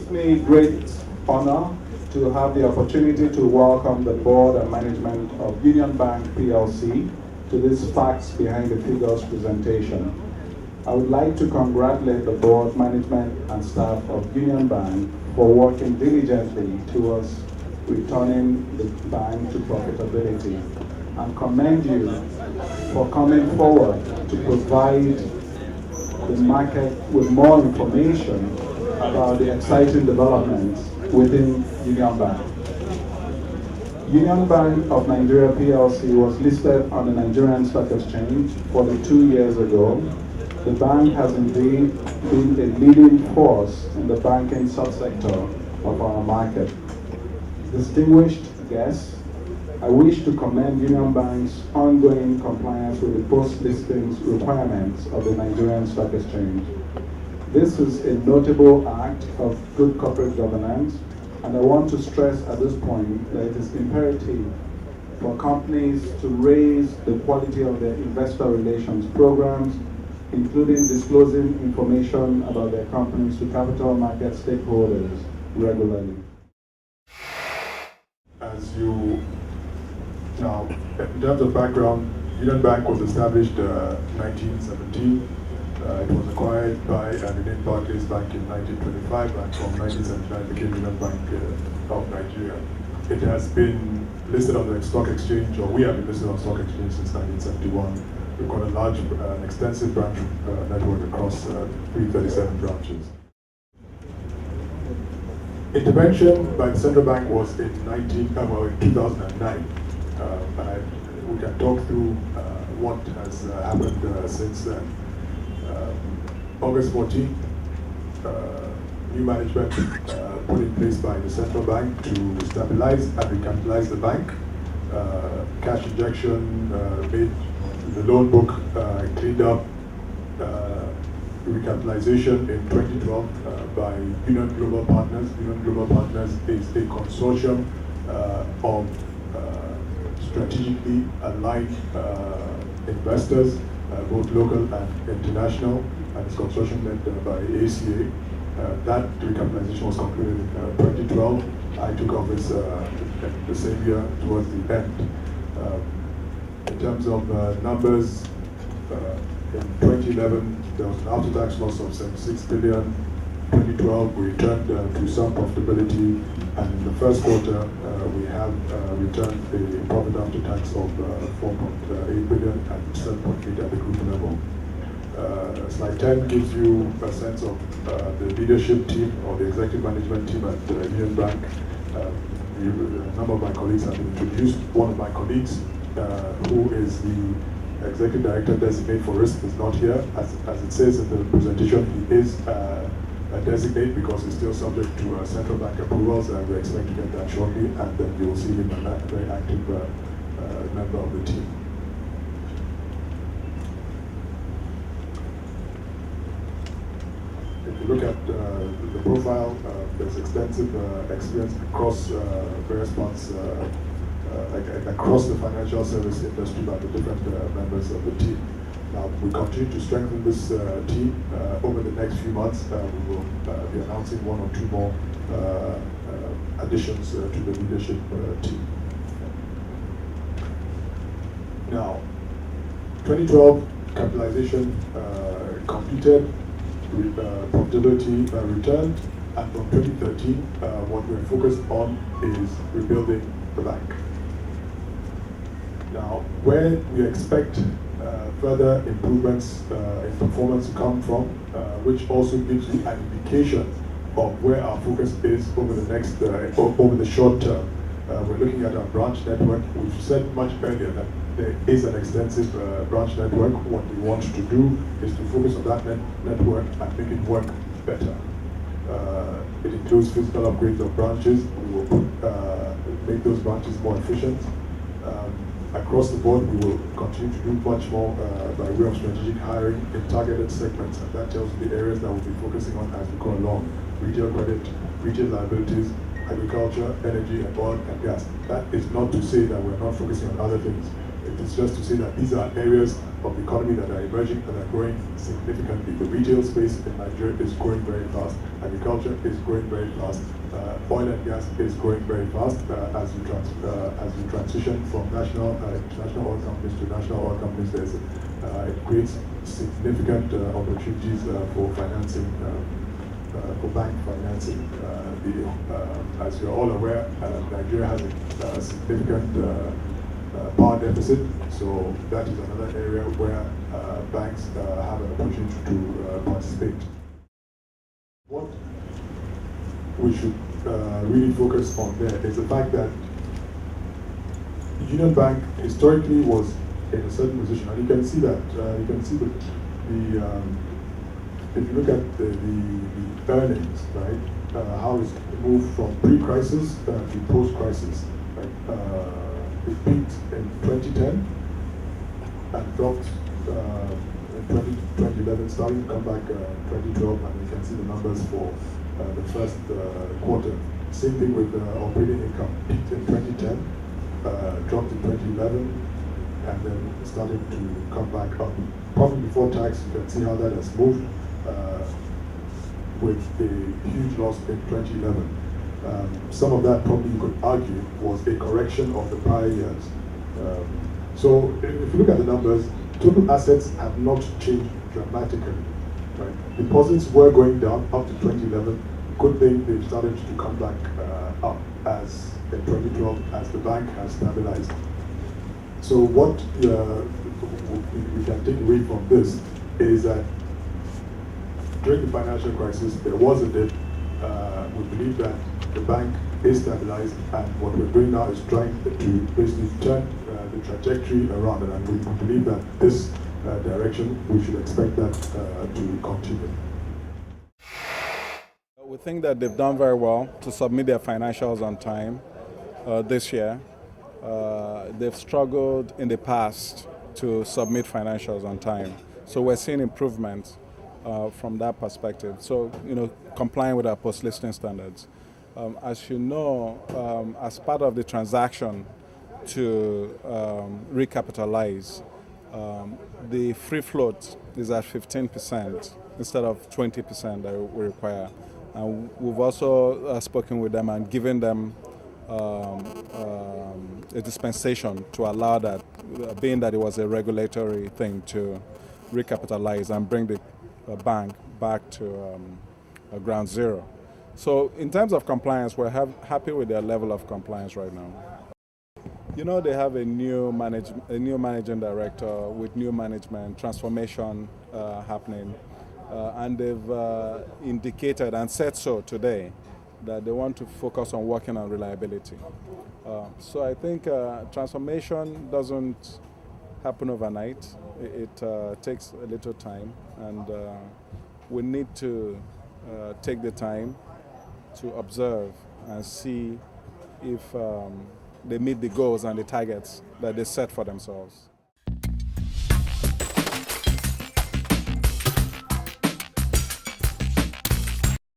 gives me great honor to have the opportunity to welcome the board and management of Union Bank PLC to this Facts Behind the Figures presentation. I would like to congratulate the board, management and staff of Union Bank for working diligently towards returning the bank to profitability, and commend you for coming forward to provide the market with more information about the exciting developments within Union Bank. Union Bank of Nigeria PLC was listed on the Nigerian Stock Exchange 42 years ago. The bank has indeed been a leading force in the banking subsector of our market. Distinguished guests, I wish to commend Union Bank's ongoing compliance with the post-listings requirements of the Nigerian Stock Exchange. This is a notable act of good corporate governance, and I want to stress at this point that it is imperative for companies to raise the quality of their investor relations programs, including disclosing information about their companies to capital market stakeholders regularly. As you now, in terms of background, Union Bank was established 1917. It was acquired by Union Barclays Bank in 1925, and from 1979 it became Union Bank of Nigeria. It has been listed on the stock exchange, or we have been listed on stock exchange since 1971. We've got a large and extensive branch network across 337 branches. Intervention by the central bank was in 2009. We can talk through what has happened since then. August 14th, new management put in place by the central bank to stabilize and recapitalize the bank. Cash injection made the loan book cleaned up. Recapitalization in 2012 by Union Global Partners. Union Global Partners is a consortium of strategically aligned investors, both local and international, and it's consortium led by ACA. That recapitalization was concluded in 2012. I took office the same year towards the end. In terms of numbers, in 2011, there was an after-tax loss of 76 billion. 2012, we returned to some profitability, and in the first quarter, we have returned a profit after tax of 4.8 billion and 7.8 at the group level. Slide 10 gives you a sense of the leadership team or the executive management team at Union Bank. A number of my colleagues have been introduced. One of my colleagues, who is the Executive Director designate for risk, is not here. As it says in the presentation, he is a designate because he's still subject to central bank approvals, and we expect to get that shortly, and then you will see him a very active member of the team. If you look at the profile, there's extensive experience across various parts across the financial service industry by the different members of the team. Now, we continue to strengthen this team. Over the next few months, we will be announcing one or two more additions to the leadership team. Now, 2012 capitalization completed, profitability returned, and from 2013, what we're focused on is rebuilding the bank. Now, where we expect further improvements in performance to come from, which also gives you an indication of where our focus is over the next, over the short term. We're looking at our branch network. We've said much earlier that there is an extensive branch network. What we want to do is to focus on that network and make it work better. It includes physical upgrades of branches. We will make those branches more efficient. Across the board, we will continue to do much more by way of strategic hiring in targeted segments, and that tells you the areas that we'll be focusing on as we go along. Retail credit, retail liabilities, agriculture, energy, and oil and gas. That is not to say that we're not focusing on other things. It is just to say that these are areas of the economy that are emerging and are growing significantly. The retail space in Nigeria is growing very fast. Agriculture is growing very fast. Oil and gas is growing very fast as you transition from international oil companies to national oil companies. It creates significant opportunities for financing, for bank financing. As you're all aware, Nigeria has a significant power deficit, so that is another area where banks have an opportunity to participate. What we should really focus on there is the fact that Union Bank historically was in a certain position, and you can see that. You can see if you look at the earnings, right, how it's moved from pre-crisis to post-crisis. Right? It peaked in 2010 and dropped in 2011, starting to come back in 2012, and you can see the numbers for the first quarter. Same thing with operating income. Peaked in 2010, dropped in 2011, and then started to come back up. Profit before tax, you can see how that has moved with a huge loss in 2011. Some of that probably you could argue was a correction of the prior years. So if you look at the numbers, total assets have not changed dramatically. Right? Deposits were going down up to 2011. Good thing they've started to come back up as in 2012 as the bank has stabilized. So what we can take away from this is that during the financial crisis there was a dip. We believe that the bank is stabilized, and what we're doing now is trying to basically turn the trajectory around, and we believe that this direction, we should expect that to continue. We think that they've done very well to submit their financials on time this year. They've struggled in the past to submit financials on time, so we're seeing improvements from that perspective. So, complying with our post-listing standards. As you know, as part of the transaction to recapitalize, the free float is at 15% instead of 20% that we require. And we've also spoken with them and given them a dispensation to allow that, being that it was a regulatory thing to recapitalize and bring the bank back to ground zero. So in terms of compliance, we're happy with their level of compliance right now. They have a new managing director with new management, transformation happening, and they've indicated and said so today that they want to focus on working on reliability. So I think transformation doesn't happen overnight. It takes a little time, and we need to take the time to observe and see if they meet the goals and the targets that they set for themselves.